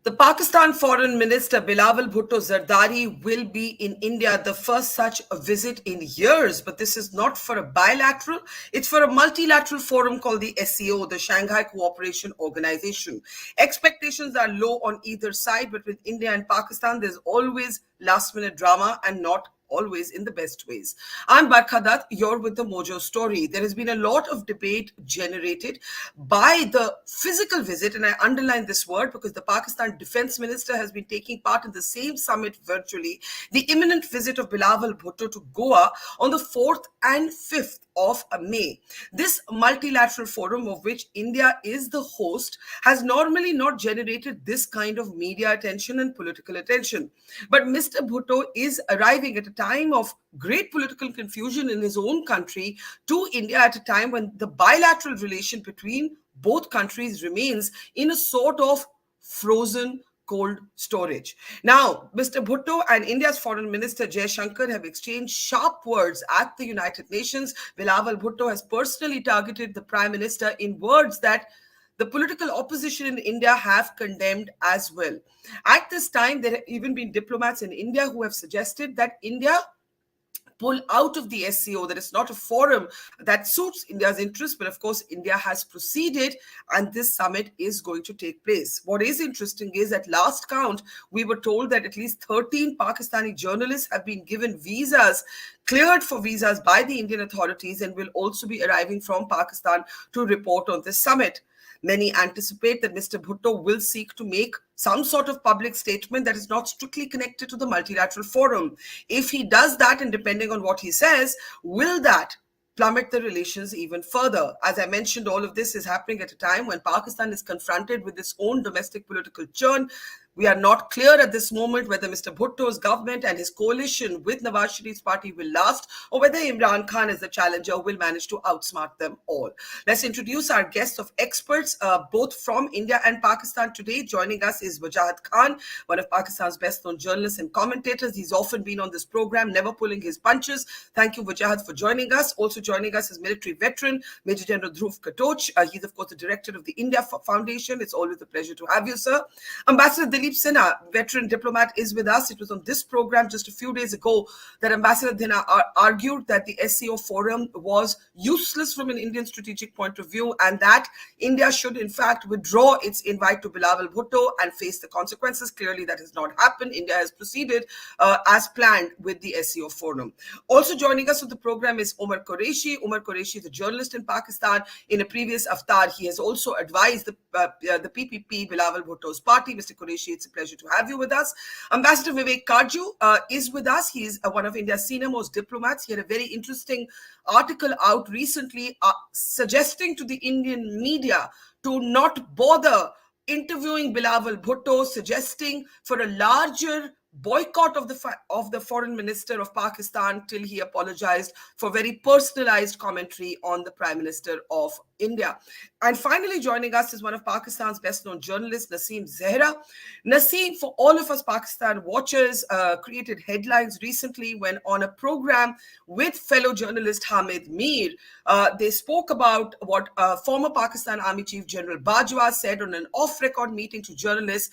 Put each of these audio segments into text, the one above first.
The Pakistan Foreign Minister Bilawal Bhutto-Zardari will be in India, the first such a visit in years. But this is not for a bilateral, it's for a multilateral forum called the SCO, the Shanghai Cooperation Organization. Expectations are low on either side, but with India and Pakistan, there's always last-minute drama and not always in the best ways. I'm Barkha Dutt, you're with the Mojo story. There has been a lot of debate generated by the physical visit, and I underline this word because the Pakistan Defense Minister has been taking part in the same summit virtually, the imminent visit of Bilawal Bhutto to Goa on the 4th and 5th of May. This multilateral forum, of which India is the host, has normally not generated this kind of media attention and political attention. But Mr. Bhutto is arriving at a time of great political confusion in his own country to India at a time when the bilateral relation between both countries remains in a sort of frozen cold storage. Now, Mr. Bhutto and India's Foreign Minister Jaishankar have exchanged sharp words at the United Nations. Bilawal Bhutto has personally targeted the Prime Minister in words that the political opposition in India have condemned as well. At this time, there have even been diplomats in India who have suggested that India pull out of the SCO, that it's not a forum that suits India's interests, but of course, India has proceeded and this summit is going to take place. What is interesting is at last count, we were told that at least 13 Pakistani journalists have been given visas, cleared for visas by the Indian authorities, and will also be arriving from Pakistan to report on this summit. Many anticipate that Mr. Bhutto will seek to make some sort of public statement that is not strictly connected to the multilateral forum. If he does that, and depending on what he says, will that plummet the relations even further? As I mentioned, all of this is happening at a time when Pakistan is confronted with its own domestic political churn. We are not clear at this moment whether Mr. Bhutto's government and his coalition with Nawaz Sharif's party will last, or whether Imran Khan as the challenger will manage to outsmart them all. Let's introduce our guests of experts, both from India and Pakistan today. Joining us is Wajahat Khan, one of Pakistan's best-known journalists and commentators. He's often been on this program, never pulling his punches. Thank you, Wajahat, for joining us. Also joining us is military veteran, Major General Dhruv Katoch. He's, of course, the director of the India Foundation. It's always a pleasure to have you, sir. Ambassador Dilip, Sinha, veteran diplomat, is with us. It was on this program just a few days ago that Ambassador Sinha argued that the SCO forum was useless from an Indian strategic point of view, and that India should in fact withdraw its invite to Bilawal Bhutto and face the consequences. Clearly that has not happened. India has proceeded as planned with the SCO forum. Also joining us on the program is Umar Qureshi. Umar Qureshi is a journalist in Pakistan. In a previous avatar, he has also advised the PPP, Bilawal Bhutto's party. Mr. Qureshi, it's a pleasure to have you with us. Ambassador Vivek Katju is with us. He is one of India's senior most diplomats. He had a very interesting article out recently suggesting to the Indian media to not bother interviewing Bilawal Bhutto, suggesting for a larger boycott of the foreign minister of Pakistan till he apologized for very personalized commentary on the Prime Minister of India. And finally joining us is one of Pakistan's best-known journalists, Naseem Zahra. Naseem, for all of us Pakistan watchers, created headlines recently when on a program with fellow journalist Hamid Mir, they spoke about what former Pakistan Army Chief General Bajwa said on an off-record meeting to journalists,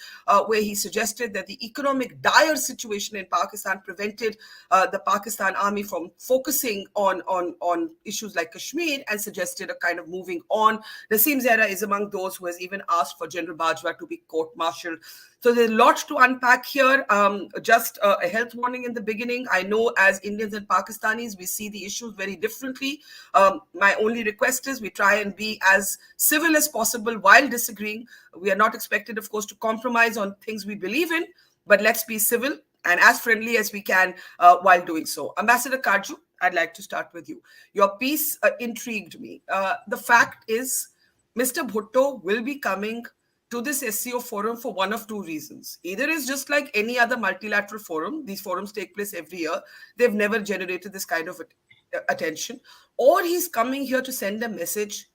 where he suggested that the economic dire situation in Pakistan prevented the Pakistan Army from focusing on issues like Kashmir, and suggested a kind of moving on. Naseem Zahra is among those who has even asked for General Bajwa to be court-martialed. So there's a lot to unpack here. Just a health warning in the beginning. I know as Indians and Pakistanis, we see the issues very differently. My only request is we try and be as civil as possible while disagreeing. We are not expected, of course, to compromise on things we believe in, but let's be civil and as friendly as we can while doing so. Ambassador Katju, I'd like to start with you. Your piece intrigued me. The fact is, Mr. Bhutto will be coming to this SCO forum for one of two reasons. Either it's just like any other multilateral forum. These forums take place every year. They've never generated this kind of attention. Or he's coming here to send a message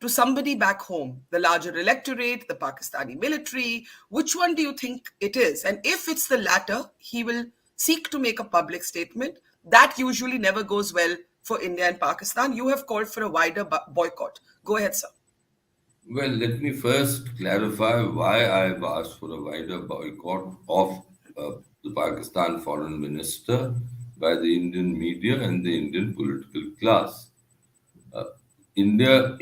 to somebody back home, the larger electorate, the Pakistani military. Which one do you think it is? And if it's the latter, he will seek to make a public statement. That usually never goes well for India and Pakistan. You have called for a wider boycott. Go ahead, sir. Well, let me first clarify why I've asked for a wider boycott of the Pakistan foreign minister by the Indian media and the Indian political class. Uh, India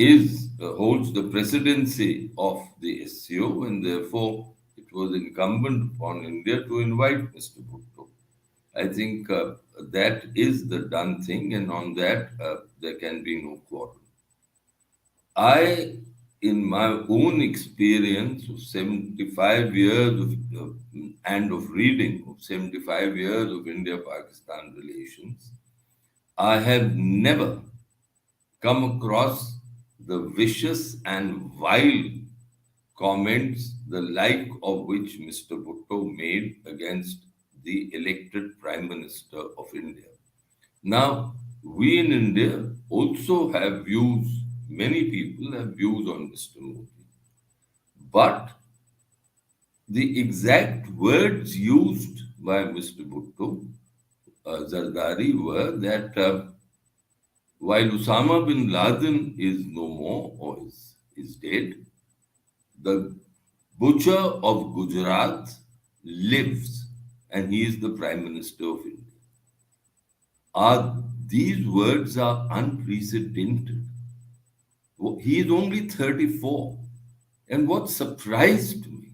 holds the presidency of the SCO, and therefore it was incumbent upon India to invite Mr. Bhutto. I think that is the done thing, and on that there can be no quarrel. I, in my own experience of 75 years and of reading of 75 years of India-Pakistan relations, I have never come across the vicious and vile comments the like of which Mr. Bhutto made against the elected Prime Minister of India. Now, we in India also have views, many people have views on Mr. Modi, but the exact words used by Mr. Bhutto Zardari were that while Osama bin Laden is no more or is dead, the butcher of Gujarat lives and he is the Prime Minister of India. These words are unprecedented. He is only 34. And what surprised me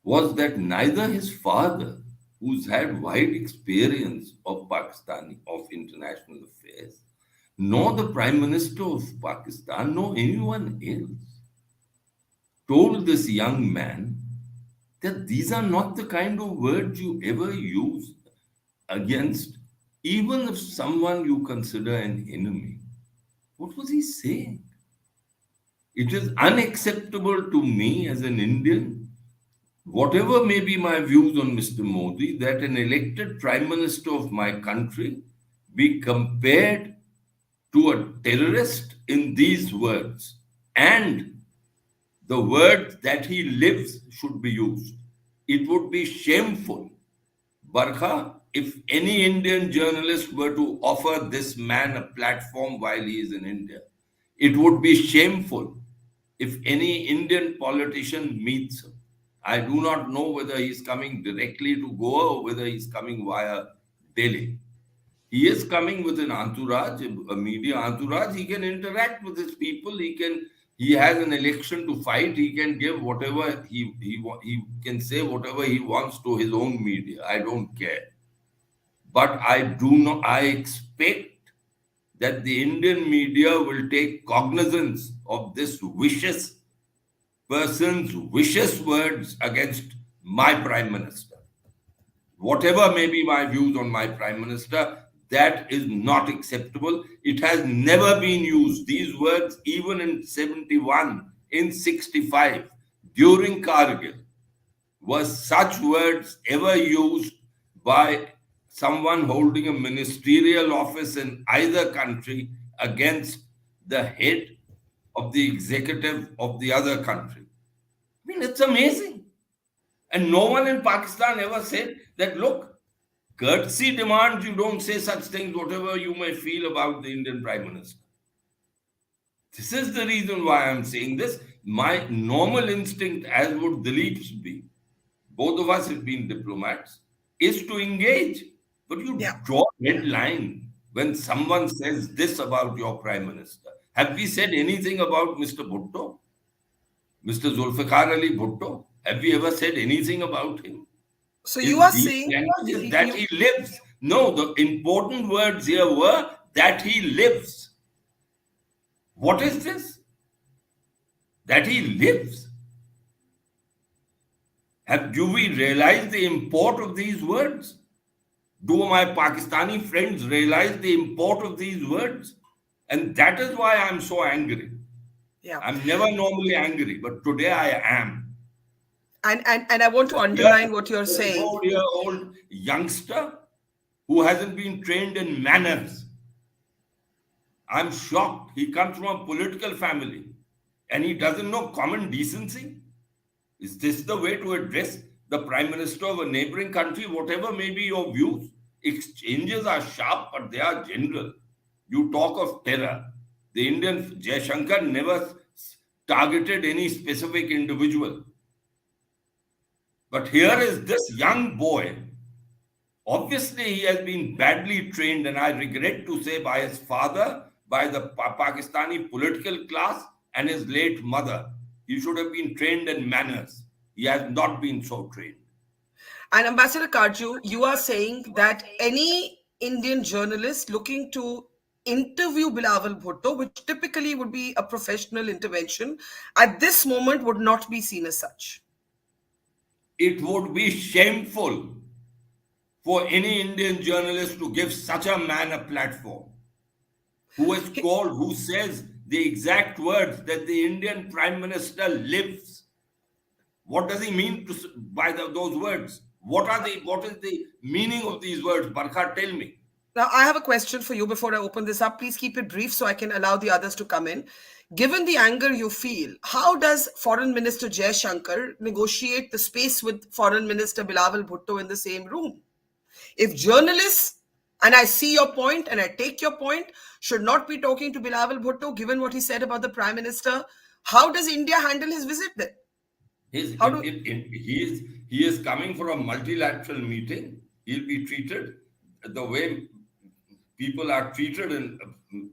was that neither his father, who's had wide experience of international affairs, nor the Prime Minister of Pakistan, nor anyone else, told this young man that these are not the kind of words you ever use against, even if someone you consider an enemy. What was he saying? It is unacceptable to me as an Indian, whatever may be my views on Mr. Modi, that an elected Prime Minister of my country be compared to a terrorist in these words. And the word that he lives should be used. It would be shameful, Barkha, if any Indian journalist were to offer this man a platform while he is in India. It would be shameful if any Indian politician meets him. I do not know whether he's coming directly to Goa or whether he's coming via Delhi. He is coming with an entourage, a media entourage. He can interact with his people. He has an election to fight. He can give whatever he can say whatever he wants to his own media. I don't care. But I do not. I expect that the Indian media will take cognizance of this vicious person's vicious words against my prime minister. Whatever may be my views on my prime minister, that is not acceptable. It has never been used. These words, even in 71, in 65, during Kargil, were such words ever used by someone holding a ministerial office in either country against the head of the executive of the other country? I mean, it's amazing. And no one in Pakistan ever said that, look, courtesy demands you don't say such things, whatever you may feel about the Indian Prime Minister. This is the reason why I'm saying this. My normal instinct, as would Dilip's be, both of us have been diplomats, is to engage. But you Yeah. draw a red line when someone says this about your Prime Minister. Have we said anything about Mr. Bhutto? Mr. Zulfikar Ali Bhutto? Have we ever said anything about him? So you In are these saying languages that you, he lives. No, the important words here were that he lives. What is this? That he lives. Do we realize the import of these words? Do my Pakistani friends realize the import of these words? And that is why I'm so angry. yeah. I'm never normally angry, but today I am. And I want to Here, underline what you're saying. 34-year-old youngster who hasn't been trained in manners. I'm shocked. He comes from a political family and he doesn't know common decency. Is this the way to address the prime minister of a neighboring country? Whatever may be your views, exchanges are sharp, but they are general. You talk of terror. The Indian Jaishankar never targeted any specific individual. But here is this young boy. Obviously, he has been badly trained, and I regret to say, by his father, by the Pakistani political class, and his late mother. He should have been trained in manners. He has not been so trained. And Ambassador Katju, you are saying that any Indian journalist looking to interview Bilawal Bhutto, which typically would be a professional intervention, at this moment would not be seen as such. It would be shameful for any Indian journalist to give such a man a platform, who says the exact words that the Indian Prime Minister lives. What does he mean by those words? What is the meaning of these words? Barkha, tell me. Now, I have a question for you before I open this up. Please keep it brief so I can allow the others to come in. Given the anger you feel, how does Foreign Minister Jaishankar negotiate the space with Foreign Minister Bilawal Bhutto in the same room? If journalists, and I see your point and I take your point, should not be talking to Bilawal Bhutto, given what he said about the Prime Minister, how does India handle his visit then? He is coming for a multilateral meeting. He'll be treated the way people are treated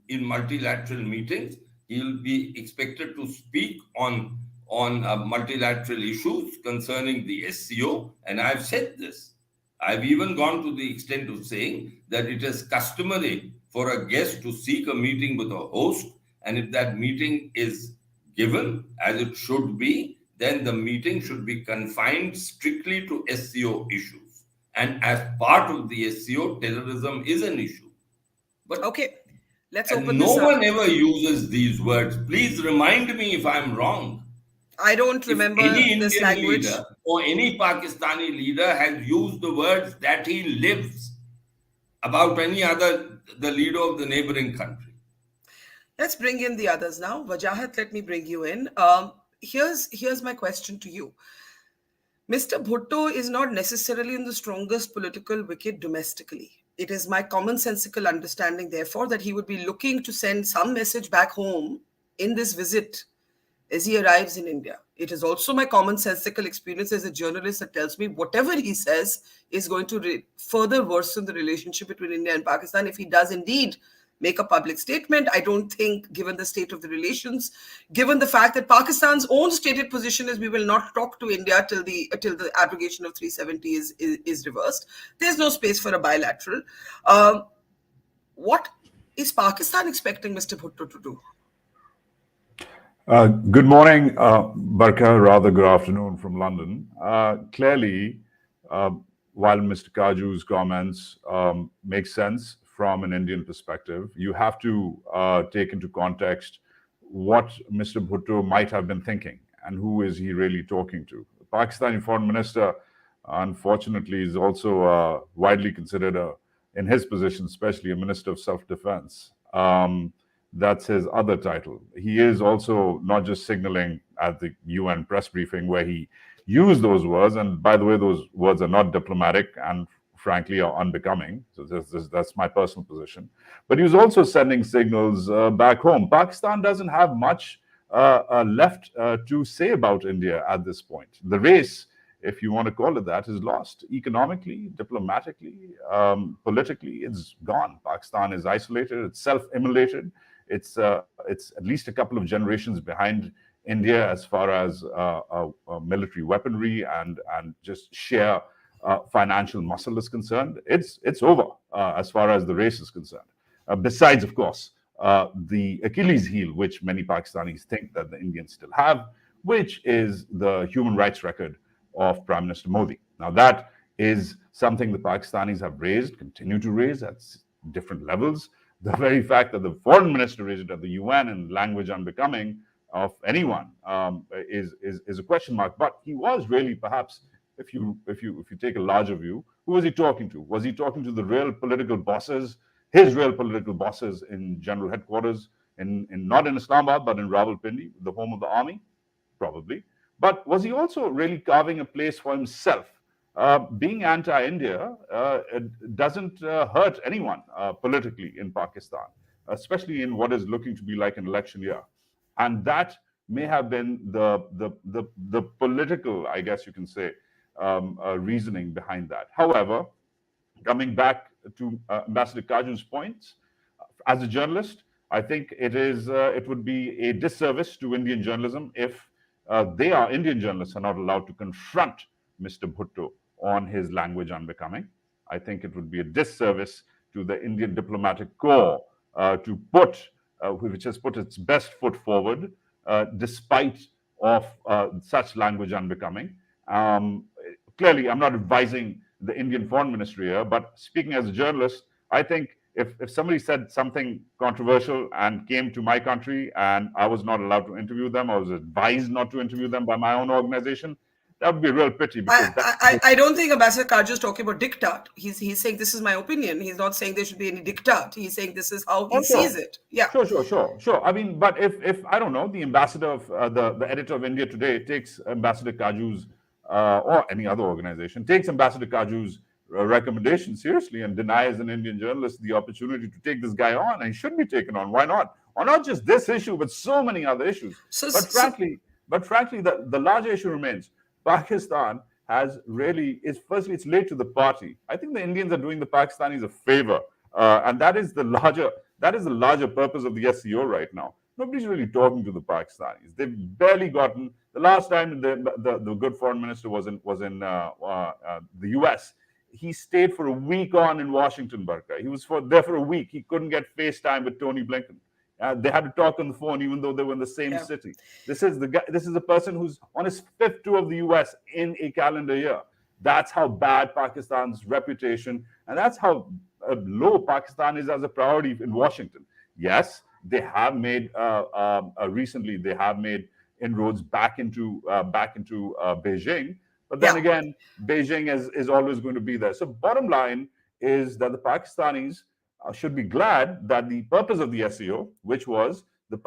in multilateral meetings. He'll be expected to speak on multilateral issues concerning the SCO. And I've said this. I've even gone to the extent of saying that it is customary for a guest to seek a meeting with a host. And if that meeting is given, as it should be, then the meeting should be confined strictly to SCO issues. And as part of the SCO, terrorism is an issue. But okay, let's open this up. No one ever uses these words. Please remind me if I'm wrong. I don't remember this language. Leader or any Pakistani leader has used the words that he lives about the leader of the neighboring country. Let's bring in the others now. Wajahat, let me bring you in. Here's my question to you. Mr. Bhutto is not necessarily in the strongest political wicket domestically. It is my commonsensical understanding, therefore, that he would be looking to send some message back home in this visit as he arrives in India. It is also my commonsensical experience as a journalist that tells me whatever he says is going to further worsen the relationship between India and Pakistan if he does indeed make a public statement. I don't think, given the state of the relations, given the fact that Pakistan's own stated position is we will not talk to India till the abrogation of 370 is reversed, there's no space for a bilateral. What is Pakistan expecting Mr. Bhutto to do? Good morning, Barkha, rather good afternoon from London. Clearly, while Mr. Kaju's comments make sense from an Indian perspective, you have to take into context what Mr. Bhutto might have been thinking and who is he really talking to. The Pakistani foreign minister, unfortunately, is also widely considered, in his position, especially a minister of self-defense. That's his other title. He is also not just signaling at the UN press briefing where he used those words, and by the way, those words are not diplomatic and frankly are unbecoming. So that's my personal position. But he was also sending signals back home. Pakistan doesn't have much left to say about India at this point. The race, if you want to call it that, is lost. Economically, diplomatically, politically, it's gone. Pakistan is isolated, it's self-immolated. It's at least a couple of generations behind India as far as military weaponry and just sheer financial muscle is concerned. It's over as far as the race is concerned. Besides, of course, the Achilles heel, which many Pakistanis think that the Indians still have, which is the human rights record of Prime Minister Modi. Now, that is something the Pakistanis have raised, continue to raise at different levels. The very fact that the foreign minister raised it at the UN in language unbecoming of anyone is a question mark. But he was really, perhaps, if you take a larger view, who was he talking to? Was he talking to the real political bosses, his real political bosses in general headquarters, not in Islamabad, but in Rawalpindi, the home of the army? Probably. But was he also really carving a place for himself? Being anti-India doesn't hurt anyone politically in Pakistan, especially in what is looking to be like an election year. And that may have been the political, I guess you can say, reasoning behind that. However, coming back to Ambassador Kaju's points, as a journalist, I think it would be a disservice to Indian journalism if Indian journalists are not allowed to confront Mr. Bhutto on his language unbecoming. I think it would be a disservice to the Indian diplomatic corps which has put its best foot forward despite of such language unbecoming. Clearly, I'm not advising the Indian Foreign Ministry here, but speaking as a journalist, I think if somebody said something controversial and came to my country and I was not allowed to interview them, I was advised not to interview them by my own organization, that would be a real pity. Because I don't think Ambassador Katju is talking about diktat. He's saying this is my opinion. He's not saying there should be any diktat. He's saying this is how he sees it. Yeah. Sure. I mean, but if I don't know, the ambassador of the editor of India Today takes Ambassador Kaju's or any other organization takes Ambassador Kaju's recommendation seriously and denies an Indian journalist the opportunity to take this guy on, and he should be taken on. Why not? Or not just this issue, but so many other issues. But frankly, the larger issue remains. Pakistan firstly, it's late to the party. I think the Indians are doing the Pakistanis a favor, and that is the larger purpose of the SCO right now. Nobody's really talking to the Pakistanis. They've barely gotten. The last time the good foreign minister was in the US, he stayed for a week in Washington, Barkha. He was there for a week. He couldn't get FaceTime with Tony Blinken. They had to talk on the phone, even though they were in the same city. This is a person who's on his 5th tour of the US in a calendar year. That's how bad Pakistan's reputation, and that's how low Pakistan is as a priority in Washington. Yes, they have made recently. They have made inroads back into Beijing, but then again, Beijing is always going to be there. So, bottom line is that the Pakistanis should be glad that the purpose of the SCO, which was the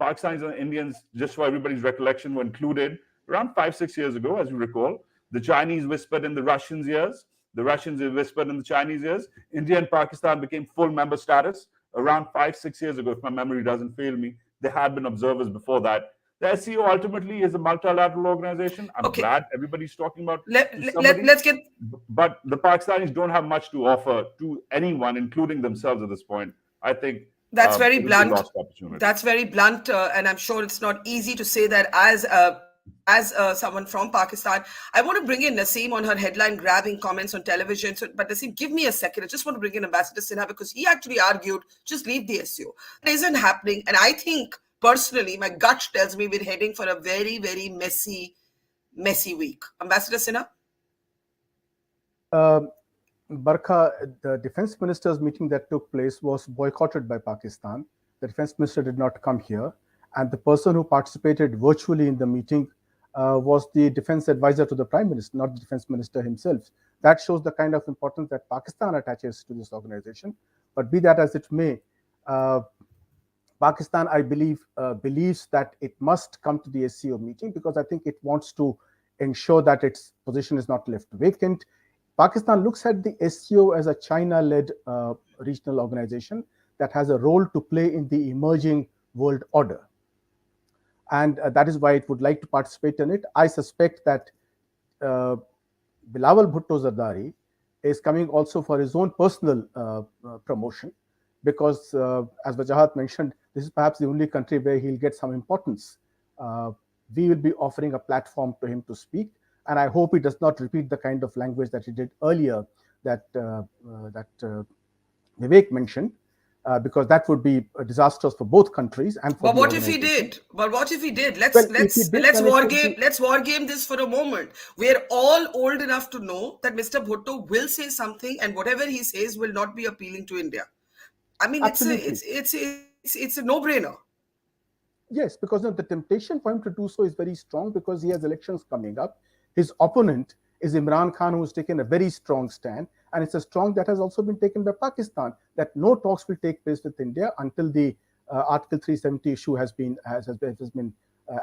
Pakistanis and Indians, just for everybody's recollection, were included around 5-6 years ago, as you recall. The Chinese whispered in the Russians' ears. The Russians whispered in the Chinese ears. India and Pakistan became full member status around 5-6 years ago, if my memory doesn't fail me. There had been observers before that. The SCO ultimately is a multilateral organization. I'm glad everybody's talking about let's get. But the Pakistanis don't have much to offer to anyone, including themselves at this point. I think that's very blunt. That's very blunt, and I'm sure it's not easy to say that as someone from Pakistan. I want to bring in Naseem on her headline-grabbing comments on television. But Naseem, give me a second. I just want to bring in Ambassador Sinha because he actually argued, just leave the SCO. It isn't happening. And I think, personally, my gut tells me we're heading for a very, very messy week. Ambassador Sinha? Barkha, the defense minister's meeting that took place was boycotted by Pakistan. The defense minister did not come here. And the person who participated virtually in the meeting was the defense advisor to the prime minister, not the defense minister himself. That shows the kind of importance that Pakistan attaches to this organization. But be that as it may, Pakistan, I believe, believes that it must come to the SCO meeting because I think it wants to ensure that its position is not left vacant. Pakistan looks at the SCO as a China-led regional organization that has a role to play in the emerging world order. And that is why it would like to participate in it. I suspect that Bilawal Bhutto-Zardari is coming also for his own personal promotion because, as Wajahat mentioned, this is perhaps the only country where he'll get some importance. We will be offering a platform to him to speak, and I hope he does not repeat the kind of language that he did earlier that Vivek mentioned. Because that would be disastrous for both countries and for. But what if he did? Let's war game this for a moment. We're all old enough to know that Mr. Bhutto will say something, and whatever he says will not be appealing to India. I mean, it's a no-brainer. Yes, because the temptation for him to do so is very strong because he has elections coming up. His opponent is Imran Khan, who has taken a very strong stand. And it's a strong that has also been taken by Pakistan, that no talks will take place with India until the Article 370 issue has been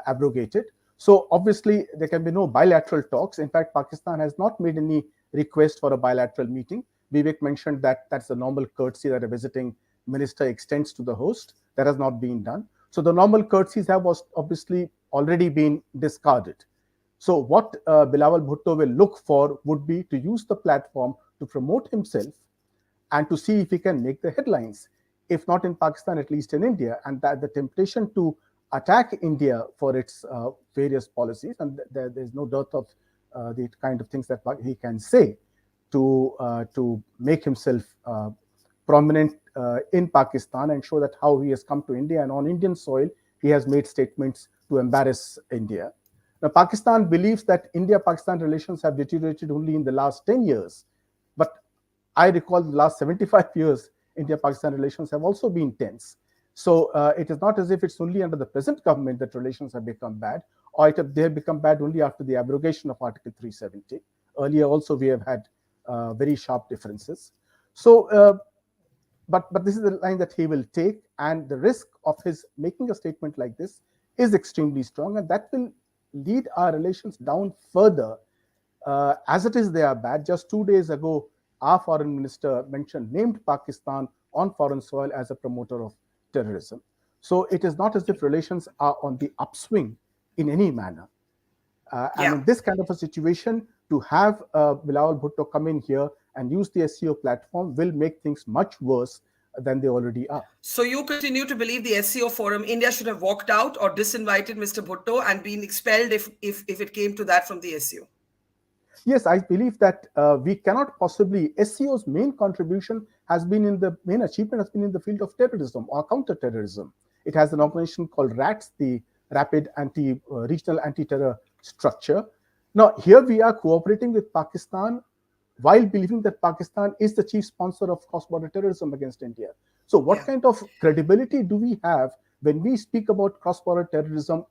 abrogated. So obviously, there can be no bilateral talks. In fact, Pakistan has not made any request for a bilateral meeting. Vivek mentioned that that's the normal courtesy that a visiting minister extends to the host. That has not been done. So the normal courtesies have obviously already been discarded. So what Bilawal Bhutto will look for would be to use the platform to promote himself and to see if he can make the headlines, if not in Pakistan, at least in India. And that the temptation to attack India for its various policies, and there's no dearth of the kind of things that he can say to make himself prominent in Pakistan and show that how he has come to India, and on Indian soil he has made statements to embarrass India. Now, Pakistan believes that India-Pakistan relations have deteriorated only in the last 10 years, but I recall the last 75 years, India-Pakistan relations have also been tense. So it is not as if it's only under the present government that relations have become bad, or they have become bad only after the abrogation of Article 370. Earlier also we have had very sharp differences. So, but this is the line that he will take, and the risk of his making a statement like this is extremely strong, and that will lead our relations down further. As it is, they are bad. Just 2 days ago, our foreign minister named Pakistan on foreign soil as a promoter of terrorism. So it is not as if relations are on the upswing in any manner. And in this kind of a situation, to have Bilawal Bhutto come in here and use the SCO platform will make things much worse than they already are. So you continue to believe the SCO forum, India should have walked out or disinvited Mr. Bhutto and been expelled if it came to that from the SCO? Yes, I believe that we cannot possibly. SCO's main contribution has been main achievement has been in the field of terrorism or counter-terrorism. It has an organization called RATS, the Rapid Regional Anti-Terror Structure. Now, here we are cooperating with Pakistan while believing that Pakistan is the chief sponsor of cross-border terrorism against India. So what kind of credibility do we have when we speak about cross-border terrorism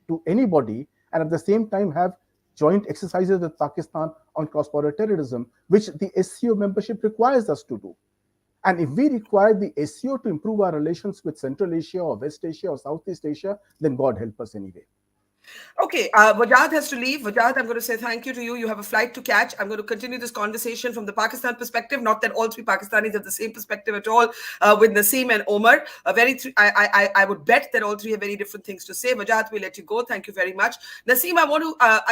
to anybody and at the same time have joint exercises with Pakistan on cross-border terrorism, which the SCO membership requires us to do? And if we require the SCO to improve our relations with Central Asia or West Asia or Southeast Asia, then God help us anyway. Okay, Wajahat has to leave. Wajahat, I'm going to say thank you to you. You have a flight to catch. I'm going to continue this conversation from the Pakistan perspective. Not that all three Pakistanis have the same perspective at all with Naseem and Omar. I would bet that all three have very different things to say. Wajahat, we'll let you go. Thank you very much. Naseem, I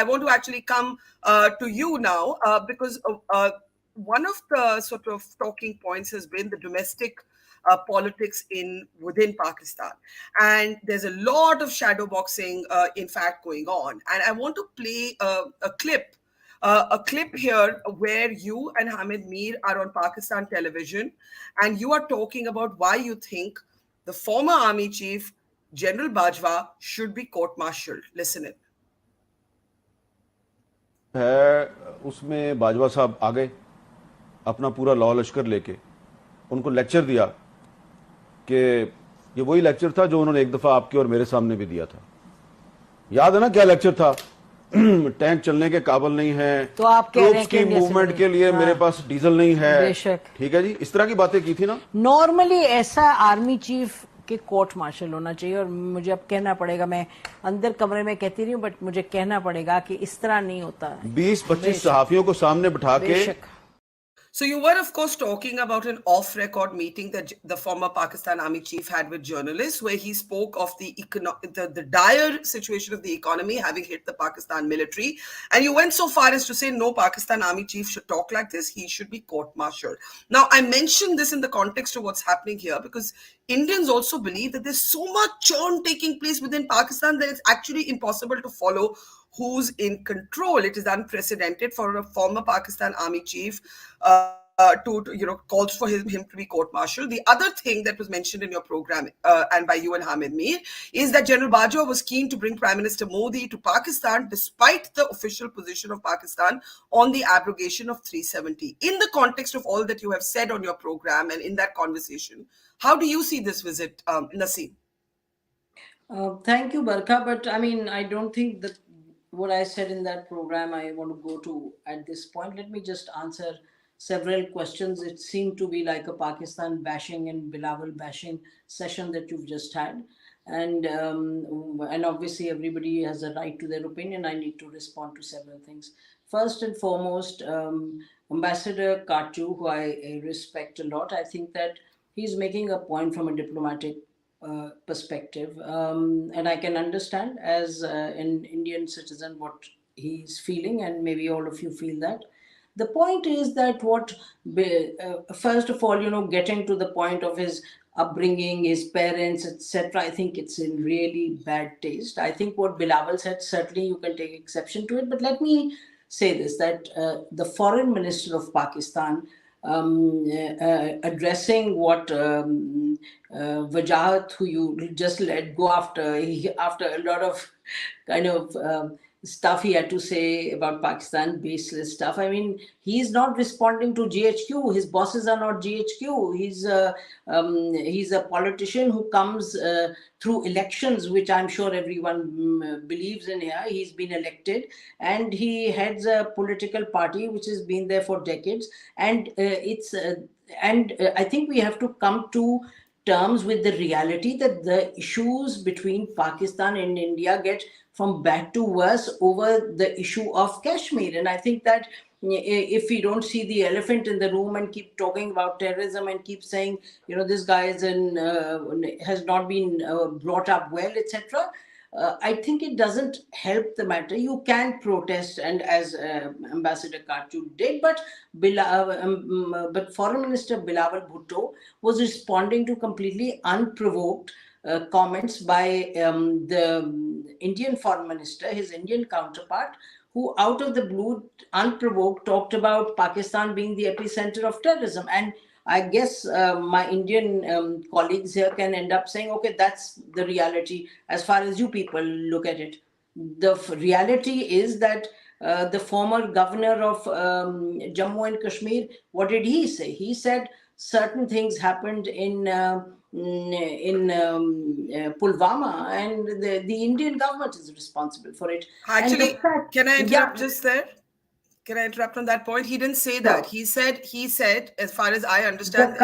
want to actually come to you now because one of the sort of talking points has been the domestic politics within Pakistan, and there's a lot of shadow boxing, in fact, going on. And I want to play a clip here where you and Hamid Mir are on Pakistan television, and you are talking about why you think the former army chief General Bajwa should be court-martialed. Listen in. उसमें बाजवा साहब आ गए अपना पूरा law लश्कर लेके, उनको lecture दिया कि ये वही लेक्चर था जो उन्होंने एक दफा आपके और मेरे सामने भी दिया था. याद है ना क्या लेक्चर था? टैंक चलने के काबिल नहीं है, तो आप कह रहे हैं की मूवमेंट के लिए मेरे पास डीजल नहीं है. ठीक है जी, इस तरह की बातें की थी ना. नॉर्मली ऐसा आर्मी चीफ के कोर्ट मार्शल होना चाहिए, और मुझे अब कहना पड़ेगा, मैं अंदर कमरे में कहती रही हूँ बट मुझे कहना पड़ेगा कि इस तरह नहीं होता. 20-25 सहाफियों को सामने बिठा के. So you were, of course, talking about an off-record meeting that the former Pakistan Army chief had with journalists, where he spoke of the dire situation of the economy having hit the Pakistan military. And you went so far as to say, no, Pakistan Army chief should talk like this. He should be court-martialed. Now, I mentioned this in the context of what's happening here, because Indians also believe that there's so much churn taking place within Pakistan that it's actually impossible to follow who's in control. It is unprecedented for a former Pakistan Army chief to calls for him to be court-martialed. The other thing that was mentioned in your program and by you and Hamid Mir is that General Bajwa was keen to bring Prime Minister Modi to Pakistan despite the official position of Pakistan on the abrogation of 370. In the context of all that you have said on your program and in that conversation, how do you see this visit, Naseem? Thank you, Barkha. But I mean, I don't think that what I said in that program I want to go to at this point. Let me just answer several questions. It seemed to be like a Pakistan bashing and Bilawal bashing session that you've just had. And obviously everybody has a right to their opinion. I need to respond to several things. First and foremost, Ambassador Katju, who I respect a lot, I think that he's making a point from a diplomatic perspective, and I can understand as an Indian citizen what he's feeling, and maybe all of you feel that. The point is that first of all, getting to the point of his upbringing, his parents, etc., I think it's in really bad taste. I think what Bilawal said, certainly you can take exception to it, but let me say this, that the foreign minister of Pakistan, addressing what Wajahat, who you just let go after a lot of kind of stuff he had to say about Pakistan, baseless stuff. I mean, he's not responding to GHQ. His bosses are not GHQ. He's a politician who comes through elections, which I'm sure everyone believes in here. He's been elected, and he heads a political party which has been there for decades. And I think we have to come to terms with the reality that the issues between Pakistan and India get from bad to worse over the issue of Kashmir. And I think that if we don't see the elephant in the room and keep talking about terrorism and keep saying, this guy has not been brought up well, etc., I think it doesn't help the matter. You can protest, and as Ambassador Katju did, but Foreign Minister Bilawal Bhutto was responding to completely unprovoked comments by the Indian Foreign Minister, his Indian counterpart, who out of the blue, unprovoked, talked about Pakistan being the epicenter of terrorism. And I guess my Indian colleagues here can end up saying, okay, that's the reality as far as you people look at it. The reality is that the former governor of Jammu and Kashmir, what did he say? He said certain things happened in Pulwama, and the Indian government is responsible for it. Actually, can I interrupt just there? Can I interrupt on that point? He didn't say that. He said, as far as I understand,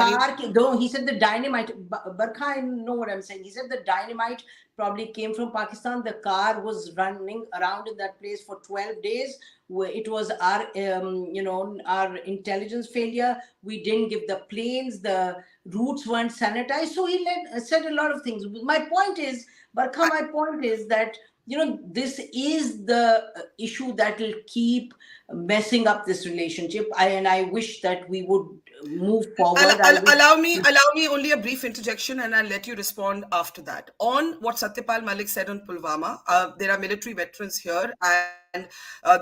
he said the dynamite. Barkha, I know what I'm saying. He said the dynamite probably came from Pakistan. The car was running around in that place for 12 days. It was our intelligence failure. We didn't give the planes. The routes weren't sanitized. So he said a lot of things. My point is, Barkha, that this is the issue that will keep messing up this relationship. I wish that we would move forward. Allow me only a brief interjection, and I'll let you respond after that. On what Satyapal Malik said on Pulwama, there are military veterans here, and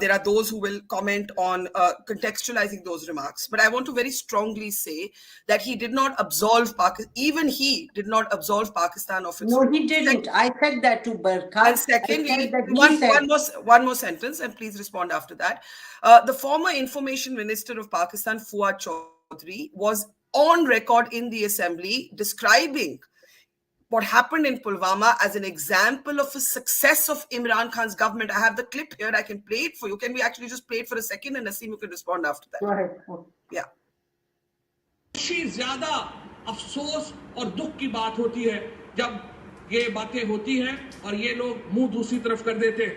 there are those who will comment on contextualizing those remarks. But I want to very strongly say that he did not absolve Pakistan. Even he did not absolve Pakistan of its. No, he didn't. I said that to Barkha. And secondly, one more sentence, and please respond after that. The former Information Minister of Pakistan, Fuad Chaudhry, was on record in the assembly describing what happened in Pulwama as an example of a success of Imran Khan's government. I have the clip here. I can play it for you. Can we actually just play it for a second, and Naseem, you can respond after that. Go ahead. Yeah. ज्यादा अफसोस और दुख की बात होती है जब ये बातें होती हैं और ये लोग मुंह दूसरी तरफ कर देते हैं.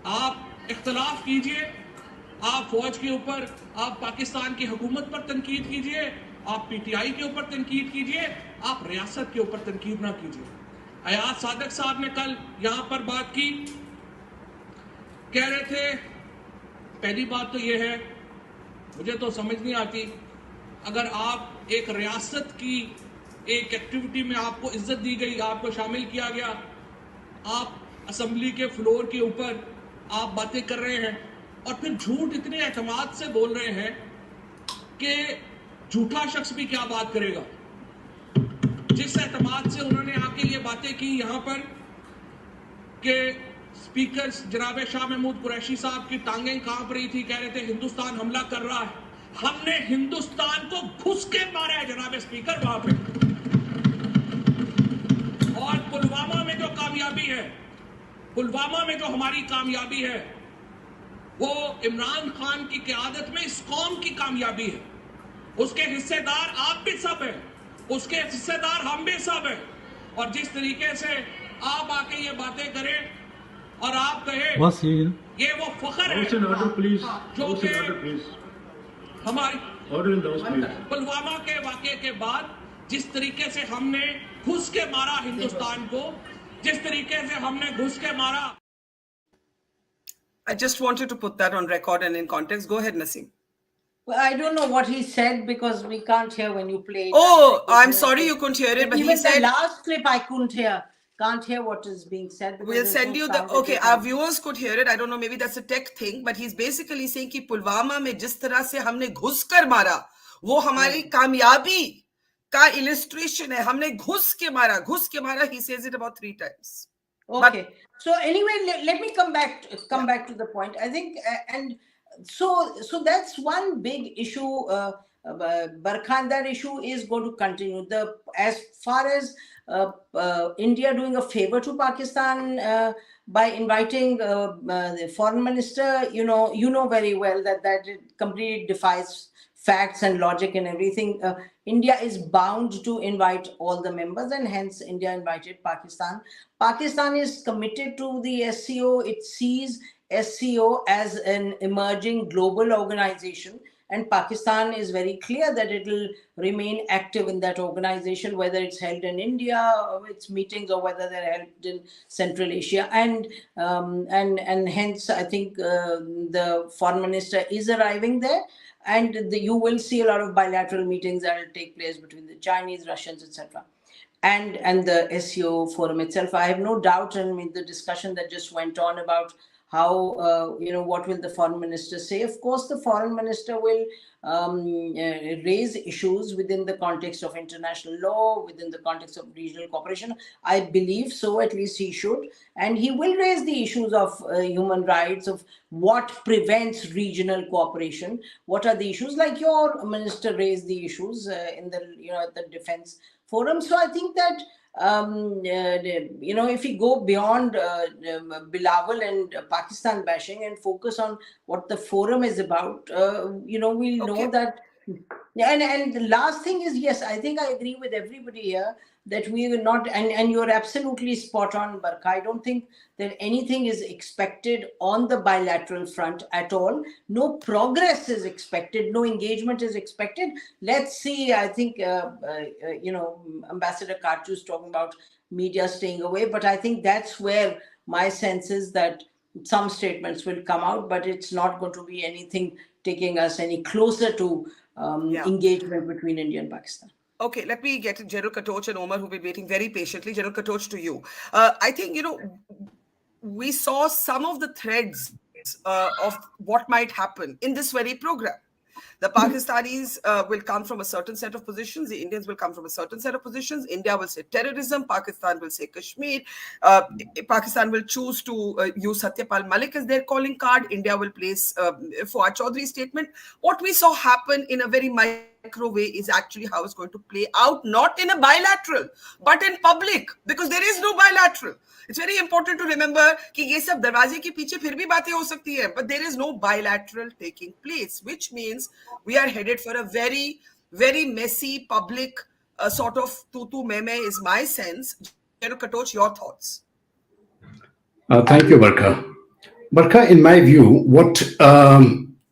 आप इख्तलाफ कीजिए, आप फौज के ऊपर, आप पाकिस्तान की हुकूमत पर तनकीद कीजिए, आप पीटीआई के ऊपर तनकीद कीजिए, आप रियासत के ऊपर तनकीद ना कीजिए. अयाज सादक साहब ने कल यहां पर बात की, कह रहे थे, पहली बात तो ये है, मुझे तो समझ नहीं आती, अगर आप एक रियासत की एक एक्टिविटी में आपको इज्जत दी गई, आपको शामिल किया गया, आप असेंबली के फ्लोर के ऊपर आप बातें कर रहे हैं और फिर झूठ इतने एतमाद से बोल रहे हैं कि झूठा शख्स भी क्या बात करेगा. जिस एतमाद से उन्होंने आके ये बातें की यहाँ पर कि स्पीकर जनाब शाह महमूद कुरैशी साहब की टांगें कांप रही थी, कह रहे थे हिंदुस्तान हमला कर रहा है. हमने हिंदुस्तान को घुस के मारा है जनाब स्पीकर वहां पे. और पुलवामा में जो कामयाबी है, पुलवामा में जो हमारी कामयाबी है, वो इमरान खान की क़यादत में इस कौम की कामयाबी है. उसके हिस्सेदार आप भी सब हैं, उसके हिस्सेदार हम भी सब हैं. और जिस तरीके से आप आके ये बातें करें और आप कहें ये वो फख्र है जो कि हमारी पुलवामा के वाक़े के बाद जिस तरीके से हमने घुस के मारा हिंदुस्तान को, जिस तरीके से हमने घुस के मारा. I just wanted to put that on record and in context. Go ahead, Naseem. Well, I don't know what he said because we can't hear when you play it. Oh, I'm sorry you couldn't hear it, but even he said... the last clip I couldn't hear. Can't hear what is being said. We'll send you the... Okay, our viewers could hear it. I don't know, maybe that's a tech thing, but he's basically saying कि पुलवामा में जिस तरह से हमने घुस कर मारा, वो हमारी कामयाबी का illustration है. हमने घुस के मारा. He says it about 3 times. Okay. So anyway, let me come back to the point. I think, and so that's one big issue. Barkha, that issue is going to continue. As far as India doing a favor to Pakistan by inviting the foreign minister, you know very well that it completely defies facts and logic and everything. India is bound to invite all the members, and hence India invited Pakistan. Pakistan is committed to the SCO. It sees SCO as an emerging global organization, and Pakistan is very clear that it will remain active in that organization, whether it's held in India, or its meetings, or whether they're held in Central Asia. And hence, I think the foreign minister is arriving there. And you will see a lot of bilateral meetings that will take place between the Chinese, Russians, etc., and the SCO forum itself. I have no doubt in the discussion that just went on about how, what will the foreign minister say? Of course, the foreign minister will raise issues within the context of international law, within the context of regional cooperation. I believe so, at least he should. And he will raise the issues of human rights, of what prevents regional cooperation. What are the issues? Like your minister raised the issues in the, at the defense forum. So I think that if we go beyond Bilawal and Pakistan bashing and focus on what the forum is about, we'll know that. And the last thing is, yes, I think I agree with everybody here that we will not, and you're absolutely spot on, Barkha. I don't think that anything is expected on the bilateral front at all. No progress is expected. No engagement is expected. Let's see. I think, Ambassador Katju is talking about media staying away, but I think that's where my sense is that some statements will come out, but it's not going to be anything taking us any closer to engagement between India and Pakistan. Okay, let me get General Katoch and Omar, who've been waiting very patiently. General Katoch, to you. I think, we saw some of the threads of what might happen in this very program. The Pakistanis will come from a certain set of positions. The Indians will come from a certain set of positions. India will say terrorism. Pakistan will say Kashmir. Pakistan will choose to use Satyapal Malik as their calling card. India will place Fuad Chaudhry's statement. What we saw happen in a very micro way is actually how it's going to play out, not in a bilateral, but in public, because there is no bilateral. It's very important to remember कि ये सब दरवाजे के पीछे फिर भी बातें हो सकती है, but there is no bilateral taking place, which means we are headed for a very, very messy public sort of tutu meme is my sense. General Katoch, your thoughts? Thank you, Barkha. Barkha, in my view, what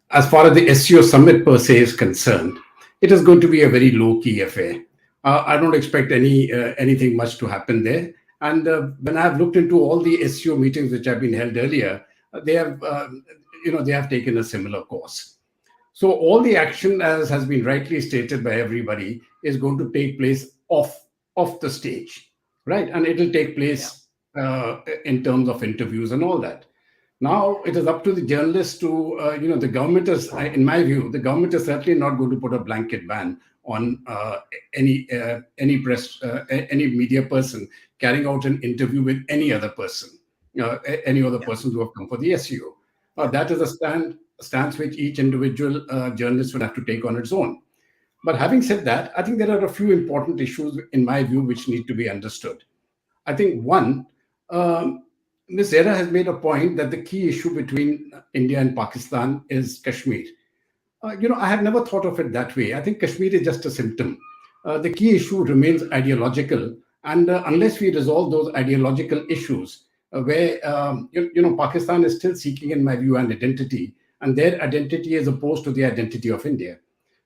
as far as the SCO summit per se is concerned, it is going to be a very low-key affair. I don't expect anything much to happen there. And when I've looked into all the SCO meetings which have been held earlier, they have, they have taken a similar course. So all the action, as has been rightly stated by everybody, is going to take place off the stage, right? And it will take place in terms of interviews and all that. Now it is up to the journalists to, the government is, in my view, the government is certainly not going to put a blanket ban on any press, any media person carrying out an interview with any other person, persons who have come for the SCO. That is a stance which each individual journalist would have to take on its own. But having said that, I think there are a few important issues, in my view, which need to be understood. I think one, Ms. Zahra has made a point that the key issue between India and Pakistan is Kashmir. I have never thought of it that way. I think Kashmir is just a symptom. The key issue remains ideological. And unless we resolve those ideological issues, where, Pakistan is still seeking, in my view, an identity, and their identity is opposed to the identity of India.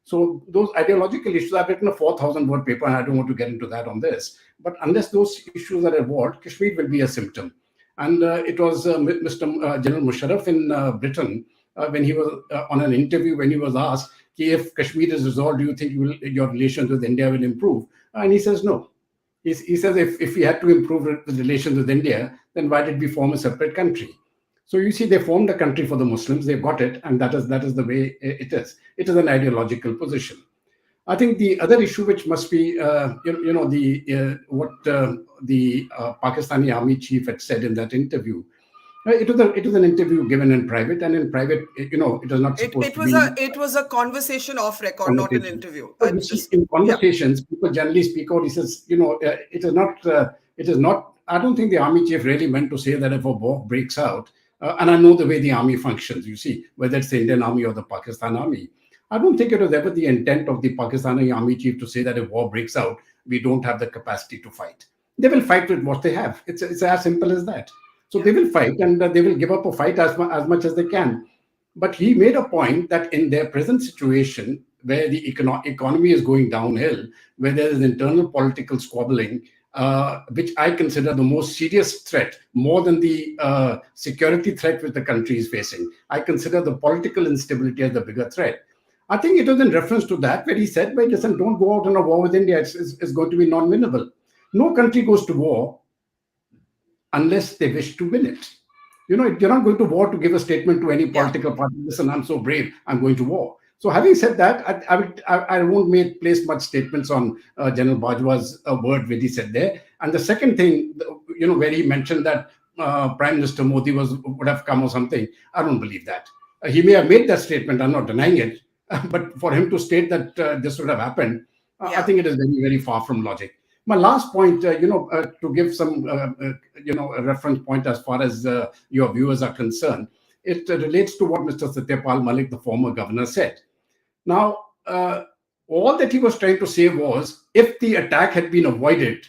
So those ideological issues, I've written a 4,000-word paper, and I don't want to get into that on this. But unless those issues are evolved, Kashmir will be a symptom. And it was Mr. General Musharraf in Britain, when he was on an interview, when he was asked, if Kashmir is resolved, do you think your relations with India will improve? And he says no. He says if we had to improve the relations with India, then why did we form a separate country? So you see, they formed a country for the Muslims. They've got it, and that is the way it is. It is an ideological position. I think the other issue which must be, what the Pakistani army chief had said in that interview. It was an interview given in private, and in private, it was not supposed to be. It was a conversation off record, not an interview. So you see, in conversations, people generally speak out. He says, it is not. I don't think the army chief really meant to say that if a war breaks out, and I know the way the army functions. You see, whether it's the Indian army or the Pakistan army. I don't think it was ever the intent of the Pakistani army chief to say that if war breaks out, we don't have the capacity to fight. They will fight with what they have. It's as simple as that. So they will fight, and they will give up a fight as much as they can. But he made a point that in their present situation, where the economy is going downhill, where there is internal political squabbling, which I consider the most serious threat, more than the security threat which the country is facing. I consider the political instability as the bigger threat. I think it was in reference to that where he said, "Wait, listen, don't go out on a war with India. It's going to be non-winnable." No country goes to war unless they wish to win it. You're not going to war to give a statement to any political party. Listen, I'm so brave, I'm going to war. So having said that, I won't place much statements on General Bajwa's word which he said there. And the second thing, where he mentioned that Prime Minister Modi would have come or something, I don't believe that. He may have made that statement, I'm not denying it, but for him to state that this would have happened, I think it is very, very far from logic. My last point, to give some, a reference point as far as your viewers are concerned, it relates to what Mr. Satyapal Malik, the former governor, said. Now, all that he was trying to say was, if the attack had been avoided,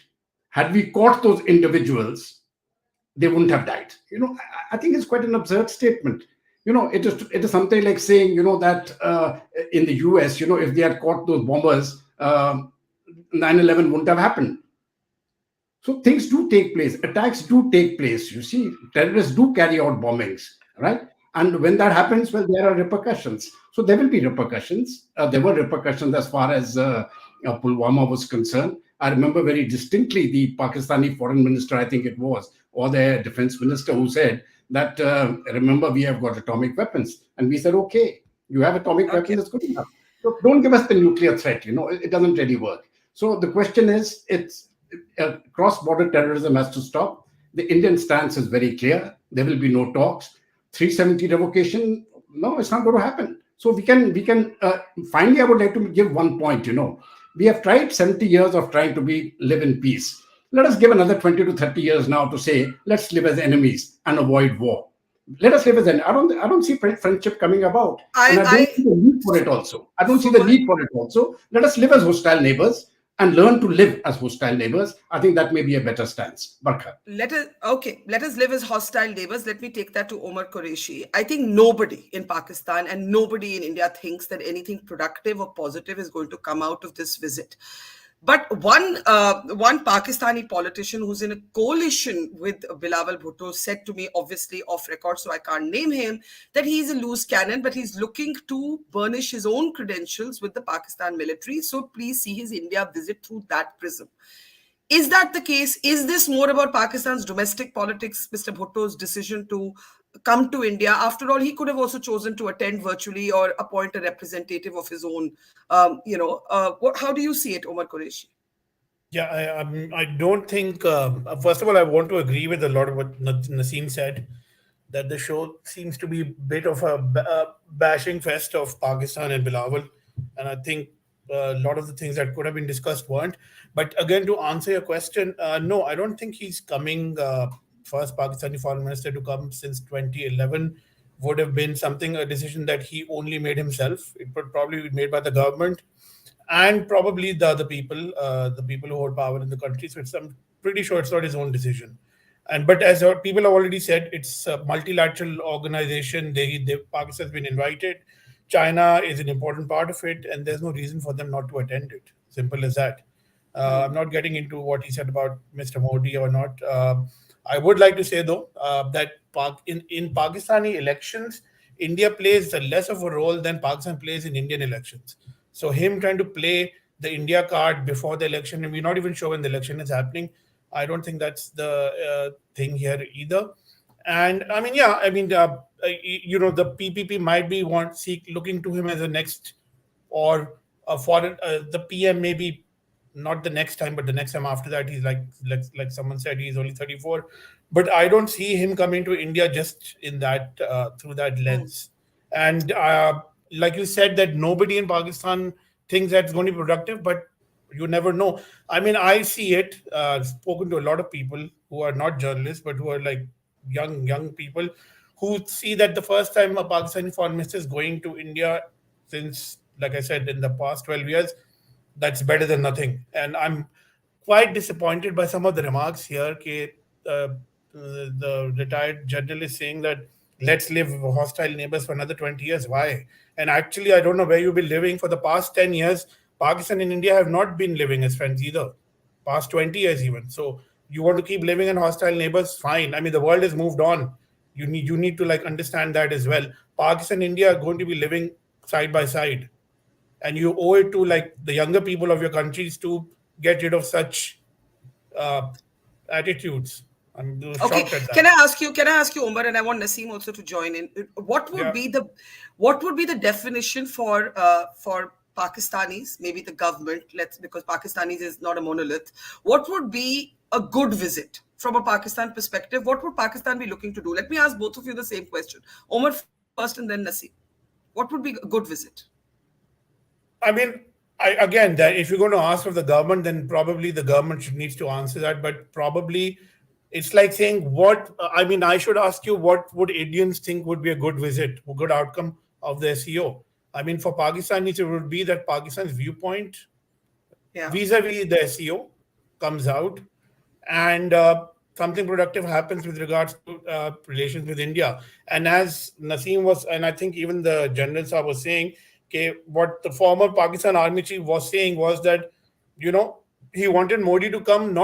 had we caught those individuals, they wouldn't have died. I think it's quite an absurd statement. It is something like saying, that in the US, if they had caught those bombers, 9/11 wouldn't have happened. So things do take place. Attacks do take place. You see, terrorists do carry out bombings, right? And when that happens, well, there are repercussions. So there will be repercussions. There were repercussions as far as Pulwama was concerned. I remember very distinctly the Pakistani foreign minister, I think it was, or their defense minister, who said that, remember, we have got atomic weapons. And we said, okay, you have atomic weapons, that's good enough. So don't give us the nuclear threat. It doesn't really work. So the question is, it's cross-border terrorism has to stop. The Indian stance is very clear. There will be no talks. 370 revocation, no, it's not going to happen. So we can finally, I would like to give one point. We have tried 70 years of trying to live in peace. Let us give another 20 to 30 years now to say, let's live as enemies and avoid war. Let us live as enemies. I don't see friendship coming about. I don't see the need for it also. I don't see the need for it also. Let us live as hostile neighbors and learn to live as hostile neighbors. I think that may be a better stance. Barkha. Let us live as hostile neighbors. Let me take that to Omar Qureshi. I think nobody in Pakistan and nobody in India thinks that anything productive or positive is going to come out of this visit. But one Pakistani politician who's in a coalition with Bilawal Bhutto said to me, obviously off record, so I can't name him, that he's a loose cannon, but he's looking to burnish his own credentials with the Pakistan military. So please see his India visit through that prism. Is that the case? Is this more about Pakistan's domestic politics, Mr. Bhutto's decision to come to India? After all, he could have also chosen to attend virtually or appoint a representative of his own. How do you see it, Omar Qureshi? Yeah, I don't think, first of all, I want to agree with a lot of what Naseem said, that the show seems to be a bit of a bashing fest of Pakistan and Bilawal. And I think a lot of the things that could have been discussed weren't. But again, to answer your question, no, I don't think he's coming. First Pakistani foreign minister to come since 2011 would have been a decision that he only made himself. It would probably be made by the government and probably the other people, the people who hold power in the country. So I'm pretty sure it's not his own decision. But as people have already said, it's a multilateral organization. Pakistan's been invited. China is an important part of it, and there's no reason for them not to attend it. Simple as that. I'm not getting into what he said about Mr. Modi or not. I would like to say, though, that in Pakistani elections, India plays less of a role than Pakistan plays in Indian elections. So him trying to play the India card before the election, and we're not even sure when the election is happening, I don't think that's the thing here either. And I mean, yeah, I mean, the PPP might be looking to him as a next, or foreign, the PM maybe not the next time, but the next time after that. He's like someone said, he's only 34, but I don't see him coming to India just in that through that lens. And like you said, that nobody in Pakistan thinks that's going to be productive, but you never know. I mean, I see it. Spoken to a lot of people who are not journalists, but who are like young people who see that the first time a Pakistani foreign minister is going to India since, like I said, in the past 12 years, that's better than nothing. And I'm quite disappointed by some of the remarks here. The retired general is saying that let's live hostile neighbors for another 20 years. Why? And actually, I don't know where you've been living for the past 10 years. Pakistan and India have not been living as friends either, past 20 years even. So you want to keep living in hostile neighbors? Fine. I mean, the world has moved on. You need to like understand that as well. Pakistan and India are going to be living side by side, and you owe it to like the younger people of your countries to get rid of such attitudes. I'm shocked at that. Can I ask you, Umar, and I want Naseem also to join in. What would be the definition for Pakistanis, maybe the government, because Pakistanis is not a monolith. What would be a good visit from a Pakistan perspective? What would Pakistan be looking to do? Let me ask both of you the same question. Umar first and then Naseem. What would be a good visit? I mean, that if you're going to ask of the government, then probably the government needs to answer that. But probably it's like saying I should ask you, what would Indians think would be a good visit, a good outcome of the SCO? I mean, for Pakistanis, it would be that Pakistan's viewpoint vis-a-vis the SCO comes out, and something productive happens with regards to relations with India. And as Naseem was, and I think even the General Sahab was saying, what the former Pakistan Army chief was saying was that, he wanted Modi to come,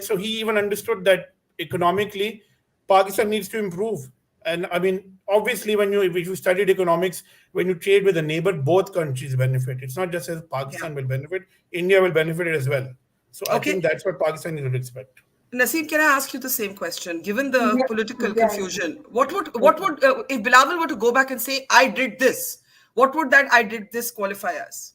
so he even understood that economically, Pakistan needs to improve. And I mean, obviously, if you studied economics, when you trade with a neighbor, both countries benefit. It's not just as Pakistan will benefit, India will benefit as well. So I think that's what Pakistan would expect. Naseem, can I ask you the same question? Given the political confusion, what would if Bilawal were to go back and say, I did this, what would that I did this qualify as?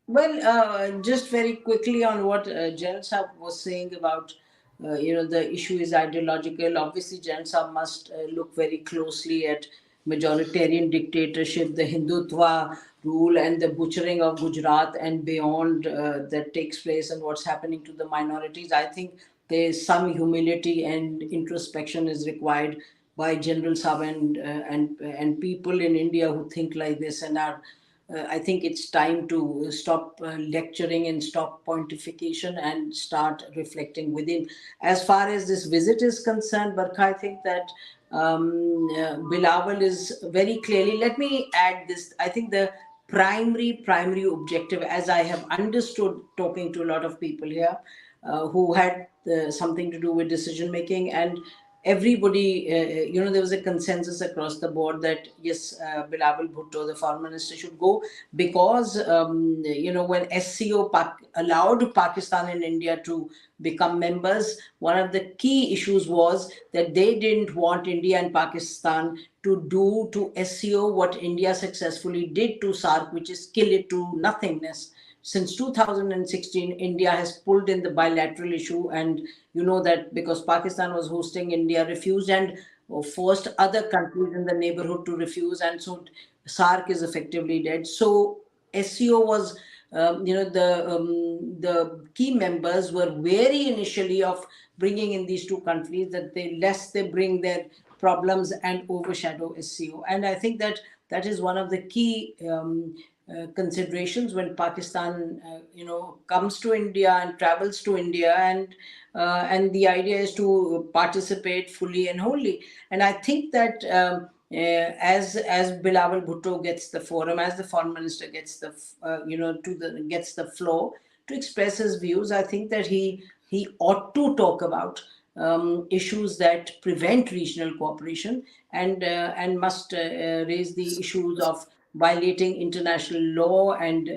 Well, just very quickly on what General Sahab was saying about, the issue is ideological. Obviously, General Sahab must look very closely at majoritarian dictatorship, the Hindutva rule, and the butchering of Gujarat and beyond that takes place, and what's happening to the minorities. I think there's some humility and introspection is required by General Sahab and people in India who think like this and are. I think it's time to stop lecturing and stop pontification and start reflecting within. As far as this visit is concerned, Barkha, I think that Bilawal is very clearly, let me add this, I think the primary objective, as I have understood talking to a lot of people here who had something to do with decision making, and everybody, there was a consensus across the board that yes, Bilawal Bhutto, the foreign minister, should go because, when SCO allowed Pakistan and India to become members, one of the key issues was that they didn't want India and Pakistan to do to SCO what India successfully did to SARC, which is kill it to nothingness. Since 2016, India has pulled in the bilateral issue, and you know that because Pakistan was hosting, India refused and forced other countries in the neighborhood to refuse, and so SARC is effectively dead. So SCO was, the key members were wary initially of bringing in these two countries, that lest they bring their problems and overshadow SCO. And I think that is one of the key considerations when Pakistan, comes to India and travels to India, and the idea is to participate fully and wholly. And I think that as Bilawal Bhutto gets the forum, as the foreign minister gets the gets the floor to express his views, I think that he ought to talk about issues that prevent regional cooperation, and must raise the issues of violating international law and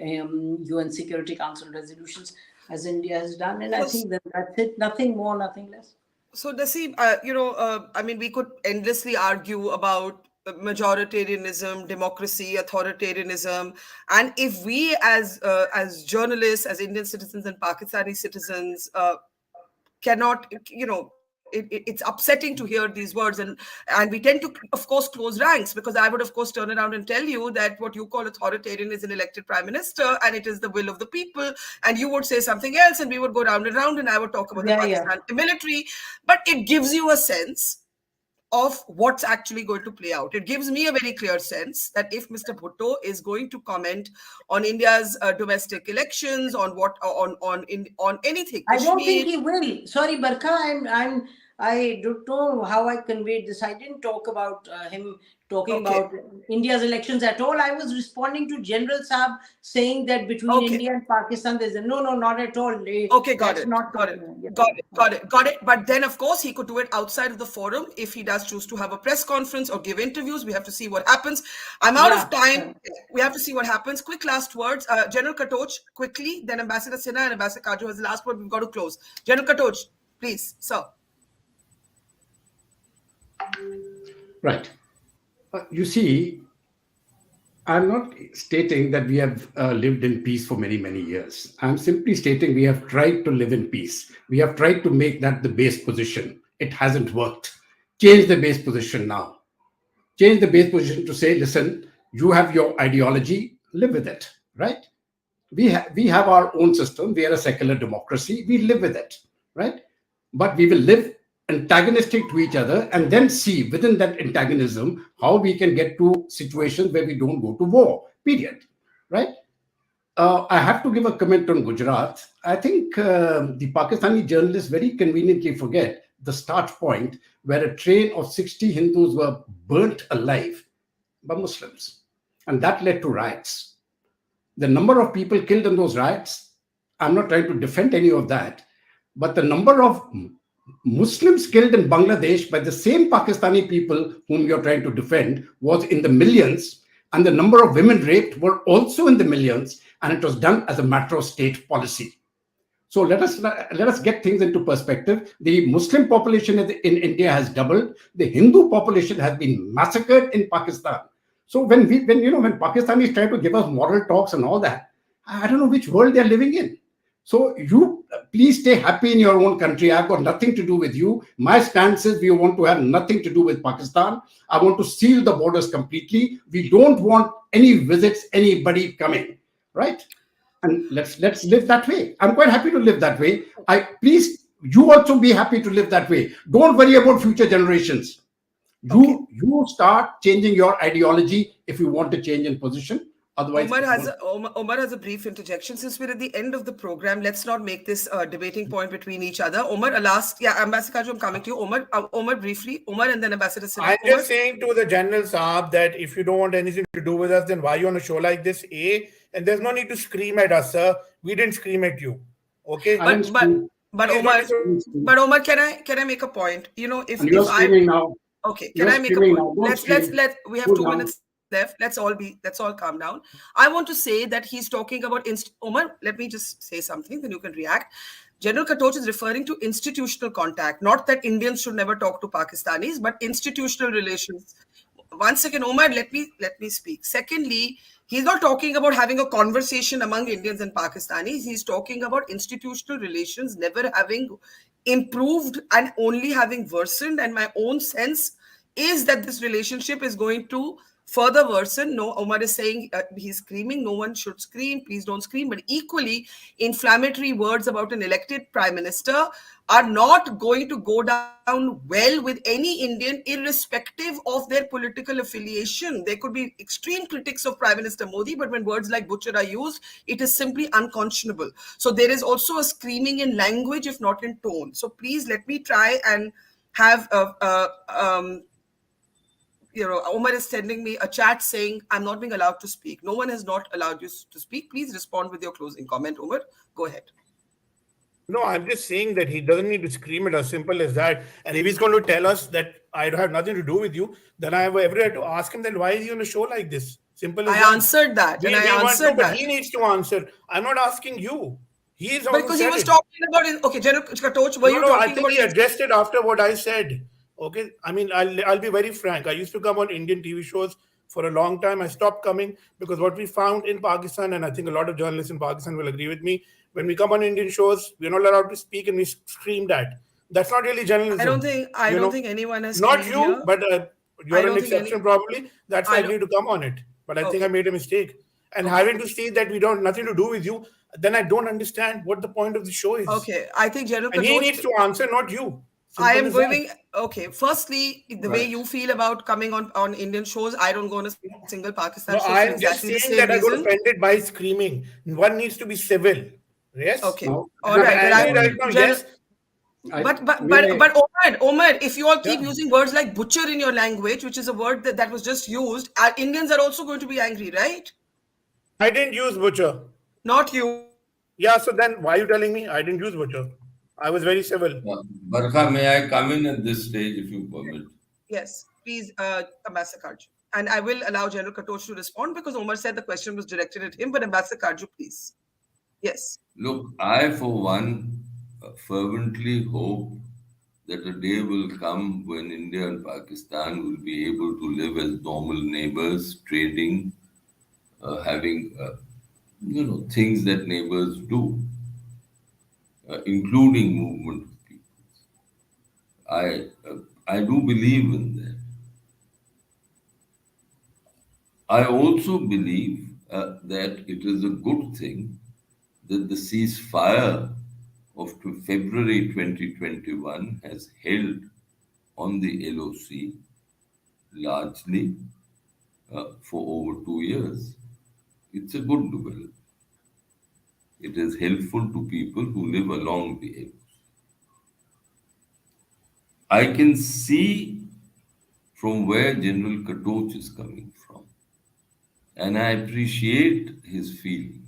UN Security Council resolutions, as India has done. And I think that that's it. Nothing more, nothing less. So, Naseem, I mean, we could endlessly argue about majoritarianism, democracy, authoritarianism, and if we, as journalists, as Indian citizens and Pakistani citizens, cannot, it's upsetting to hear these words, and we tend to, of course, close ranks, because I would, of course, turn around and tell you that what you call authoritarian is an elected prime minister and it is the will of the people, and you would say something else, and we would go round and round, and I would talk about the Pakistan military. But it gives you a sense of what's actually going to play out. It gives me a very clear sense that if Mr. Bhutto is going to comment on India's domestic elections, on anything, I don't think he will. Sorry, Barkha, I don't know how I conveyed this. I didn't talk about him talking about India's elections at all. I was responding to General Saab saying that between India and Pakistan, there's no, not at all. Okay, got it. But then, of course, he could do it outside of the forum if he does choose to have a press conference or give interviews. We have to see what happens. I'm out of time. We have to see what happens. Quick last words. General Katoch, quickly. Then Ambassador Sinha and Ambassador Katju has the last word. We've got to close. General Katoch, please, sir. Right. You see, I'm not stating that we have lived in peace for many, many years. I'm simply stating we have tried to live in peace. We have tried to make that the base position. It hasn't worked. Change the base position now. Change the base position to say, listen, you have your ideology, live with it, right? We have our own system. We are a secular democracy. We live with it, right? But we will live antagonistic to each other and then see within that antagonism how we can get to situations where we don't go to war, period, right? I have to give a comment on Gujarat. I think the Pakistani journalists very conveniently forget the start point where a train of 60 Hindus were burnt alive by Muslims. And that led to riots. The number of people killed in those riots, I'm not trying to defend any of that, but the number of Muslims killed in Bangladesh by the same Pakistani people whom you're trying to defend was in the millions, and the number of women raped were also in the millions, and it was done as a matter of state policy. So let us get things into perspective. The Muslim population in India has doubled. The Hindu population has been massacred in Pakistan. So when Pakistanis try to give us moral talks and all that, I don't know which world they're living in. So you please stay happy in your own country. I've got nothing to do with you. My stance is we want to have nothing to do with Pakistan. I want to seal the borders completely. We don't want any visits, anybody coming, right? And let's live that way. I'm quite happy to live that way. Please, you also be happy to live that way. Don't worry about future generations. You start changing your ideology if you want to change in position. Otherwise, Omar has a brief interjection. Since we're at the end of the program, let's not make this a debating point between each other. Omar, Ambassador Katju, I'm coming to you. Omar, briefly. Omar, and then Ambassador Sinha. I'm just saying to the General Saab that if you don't want anything to do with us, then why are you on a show like this? And there's no need to scream at us, sir. We didn't scream at you. Okay? But Omar, can I make a point? You're screaming now. Okay, can I make a point? We have 2 minutes left. Let's all calm down. I want to say that he's talking about Omar, let me just say something, then you can react. General Katoch is referring to institutional contact, not that Indians should never talk to Pakistanis, but institutional relations. Once again, Omar, let me speak. Secondly, he's not talking about having a conversation among Indians and Pakistanis. He's talking about institutional relations never having improved and only having worsened. And my own sense is that this relationship is going to further worsen. No, Omar is saying he's screaming. No one should scream. Please don't scream. But equally, inflammatory words about an elected prime minister are not going to go down well with any Indian, irrespective of their political affiliation. There could be extreme critics of Prime Minister Modi, but when words like butcher are used, it is simply unconscionable. So there is also a screaming in language, if not in tone. So please let me try and have Omar is sending me a chat saying I'm not being allowed to speak. No one has not allowed you to speak. Please respond with your closing comment, Omar. Go ahead. No, I'm just saying that he doesn't need to scream it as simple as that. And if he's going to tell us that I have nothing to do with you, then I have every right to ask him, then why is he on a show like this? Simple as that. I answered that, and I answered but that. he needs to answer. I'm not asking you. He is on Because he was talking about it. Okay, General Katoch, were you talking I think about he addressed it after what I said. Okay, I mean, I'll be very frank. I used to come on Indian TV shows for a long time. I stopped coming because what we found in Pakistan, and I think a lot of journalists in Pakistan will agree with me, when we come on Indian shows, we're not allowed to speak and we scream that. That's not really journalism. I don't think anyone has not you, here. but you're an exception probably. That's why I agreed to come on it. But I think I made a mistake. And having to say that we don't nothing to do with you, then I don't understand what the point of the show is. Okay, I think General Katoch, he needs to answer, not you. I am going. Okay, firstly, the way you feel about coming on Indian shows, I don't go on a single Pakistan show. I'm just saying that I got offended by screaming. One needs to be civil. Yes. Okay. All right. Yes. But Omar, if you all keep using words like butcher in your language, which is a word that was just used, our Indians are also going to be angry, right? I didn't use butcher. Not you. Yeah, so then why are you telling me I didn't use butcher? I was very civil. Barkha, may I come in at this stage if you permit? Yes, please, Ambassador Katju. And I will allow General Katoch to respond because Omar said the question was directed at him, but Ambassador Katju, please. Yes. Look, I, for one, fervently hope that a day will come when India and Pakistan will be able to live as normal neighbors, trading, having, things that neighbors do, including movement of people. I do believe in that. I also believe that it is a good thing that the ceasefire of February 2021 has held on the LOC largely for over 2 years. It's a good development. It is helpful to people who live along the LOC. I can see from where General Katoch is coming from, and I appreciate his feelings.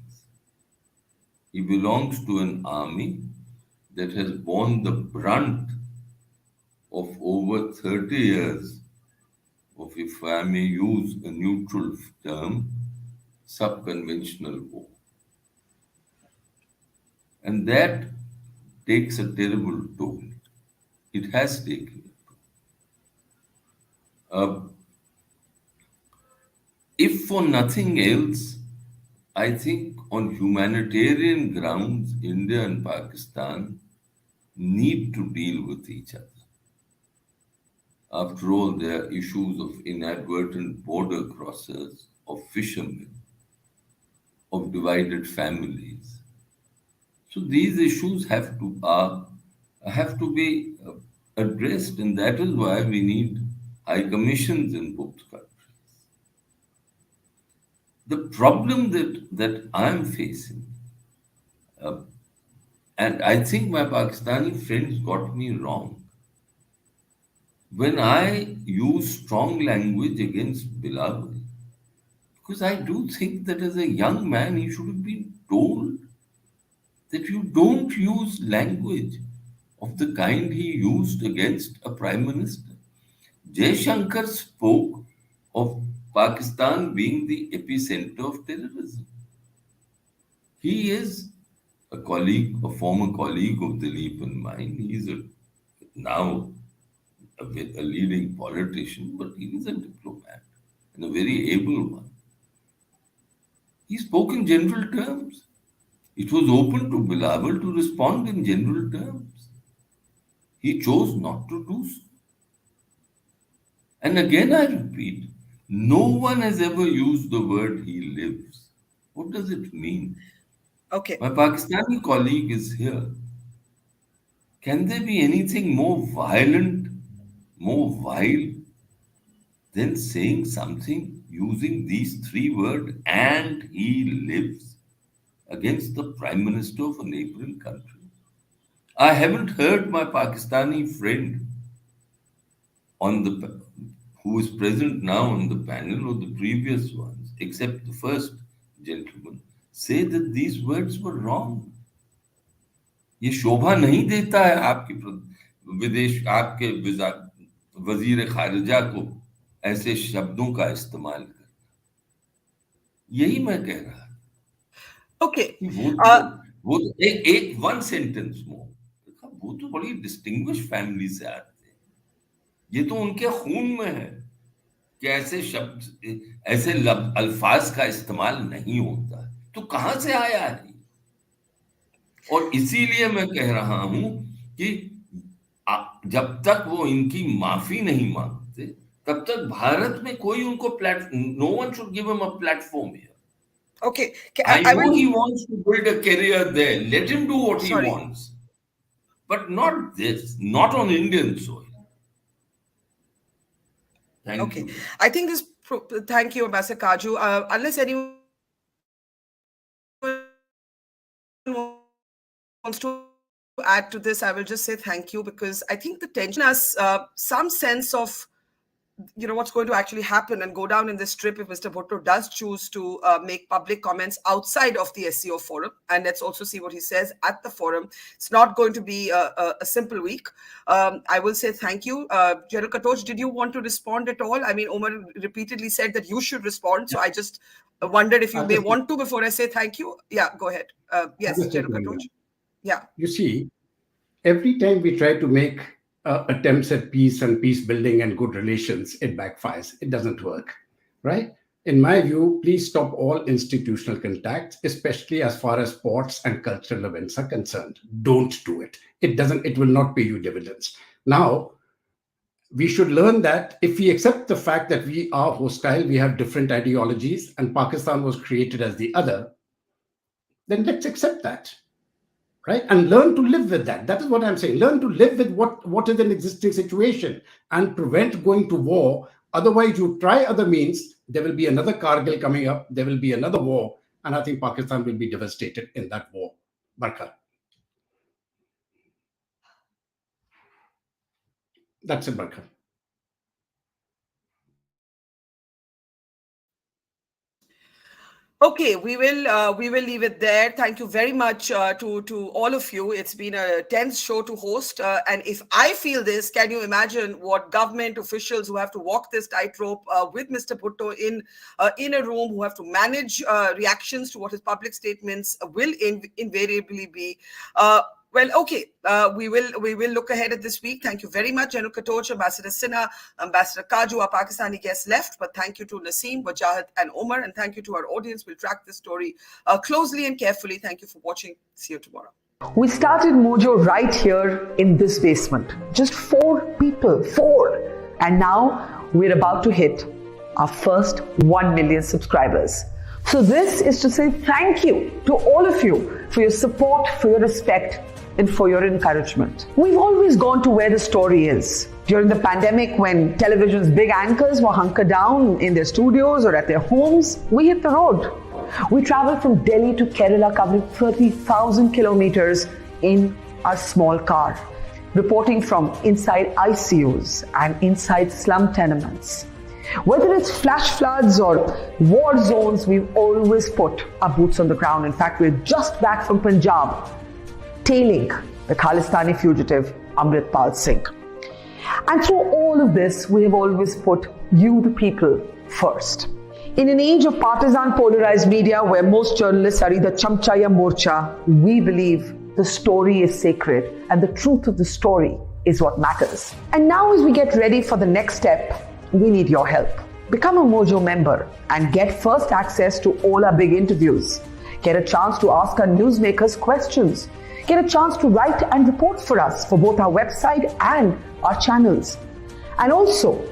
He belongs to an army that has borne the brunt of over 30 years of, if I may use a neutral term, subconventional war. And that takes a terrible toll. It has taken a toll. If for nothing else, I think on humanitarian grounds, India and Pakistan need to deal with each other. After all, there are issues of inadvertent border crossers, of fishermen, of divided families. So these issues have to be addressed, and that is why we need high commissions in both countries. The problem that I'm facing, and I think my Pakistani friends got me wrong, when I use strong language against Bilawal, because I do think that as a young man, he should have been told that you don't use language of the kind he used against a prime minister. Jaishankar spoke of Pakistan being the epicenter of terrorism. He is a former colleague of Dilip and mine. He is now a leading politician, but he is a diplomat and a very able one. He spoke in general terms. It was open to Bilawal to respond in general terms. He chose not to do so. And again, I repeat, no one has ever used the word he lives. What does it mean? Okay. My Pakistani colleague is here. Can there be anything more violent, more vile than saying something using these 3 words, and he lives, against the Prime Minister of a neighboring country? I haven't heard my Pakistani friend who is present now on the panel or the previous ones, except the first gentleman, say that these words were wrong. ये शोभा नहीं देता है आपकी विदेश आपके वजीर खारिजा को ऐसे शब्दों का इस्तेमाल करना. यही मैं कह रहा. Okay. वो एक वन सेंटेंस मोर. वो तो बड़ी डिस्टिंग्विश फैमिली से आते हैं. ये तो उनके खून में है कि ऐसे शब्द ऐसे अल्फाज का इस्तेमाल नहीं होता. तो कहां से आया है? और इसीलिए मैं कह रहा हूं कि जब तक वो इनकी माफी नहीं मांगते तब तक भारत में कोई उनको no one should give him a platform here. Okay. I know he wants to build a career there. Let him do what he wants. But not this, not on Indian soil. Thank you. I think this, thank you, Ambassador Katju. Unless anyone wants to add to this, I will just say thank you, because I think the tension has some sense of, you know, what's going to actually happen and go down in this trip if Mr. Bhutto does choose to make public comments outside of the SCO forum. And let's also see what he says at the forum. It's not going to be a simple week. I will say thank you. General Katoch, did you want to respond at all? I mean, Omar repeatedly said that you should respond. So I just wondered if you may want to before I say thank you. Yeah, go ahead. Yes, General Katoch. Yeah. You see, every time we try to make attempts at peace and peace building and good relations, it backfires. It doesn't work, right? In my view, please stop all institutional contacts, especially as far as sports and cultural events are concerned. Don't do it. It will not pay you dividends. Now, we should learn that if we accept the fact that we are hostile, we have different ideologies, and Pakistan was created as the other, then let's accept that. Right? And learn to live with that. That is what I'm saying. Learn to live with what is an existing situation and prevent going to war. Otherwise, you try other means, there will be another Kargil coming up, there will be another war, and I think Pakistan will be devastated in that war. Barkha. That's it, Barkha. Okay, we will leave it there. Thank you very much to all of you. It's been a tense show to host, and if I feel this, can you imagine what government officials who have to walk this tightrope with Mr. Bhutto in a room, who have to manage reactions to what his public statements will invariably be. Well, okay, we will look ahead at this week. Thank you very much, General Katoch, Ambassador Sinha, Ambassador Katju. Our Pakistani guests left, but thank you to Naseem, Wajahat, and Omar, and thank you to our audience. We'll track this story closely and carefully. Thank you for watching. See you tomorrow. We started Mojo right here in this basement. Just 4 people, 4. And now we're about to hit our first 1 million subscribers. So this is to say thank you to all of you for your support, for your respect, and for your encouragement. We've always gone to where the story is. During the pandemic, when television's big anchors were hunkered down in their studios or at their homes, we hit the road. We traveled from Delhi to Kerala, covering 30,000 kilometers in our small car, reporting from inside ICUs and inside slum tenements. Whether it's flash floods or war zones, we've always put our boots on the ground. In fact, we're just back from Punjab, tailing the Khalistani fugitive Amritpal Singh. And through all of this, we have always put you, the people, first. In an age of partisan polarized media where most journalists are either chamcha ya morcha, we believe the story is sacred and the truth of the story is what matters. And now as we get ready for the next step, we need your help. Become a Mojo member and get first access to all our big interviews. Get a chance to ask our newsmakers questions. Get a chance to write and report for us for both our website and our channels. And also,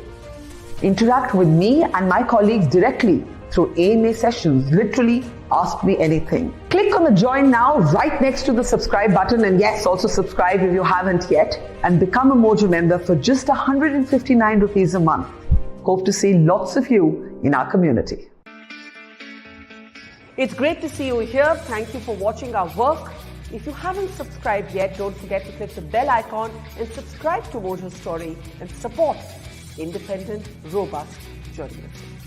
interact with me and my colleagues directly through AMA sessions. Literally, ask me anything. Click on the join now right next to the subscribe button, and yes, also subscribe if you haven't yet, and become a Mojo member for just 159 rupees a month. Hope to see lots of you in our community. It's great to see you here. Thank you for watching our work. If you haven't subscribed yet, don't forget to click the bell icon and subscribe to Mojo Story and support independent, robust journalism.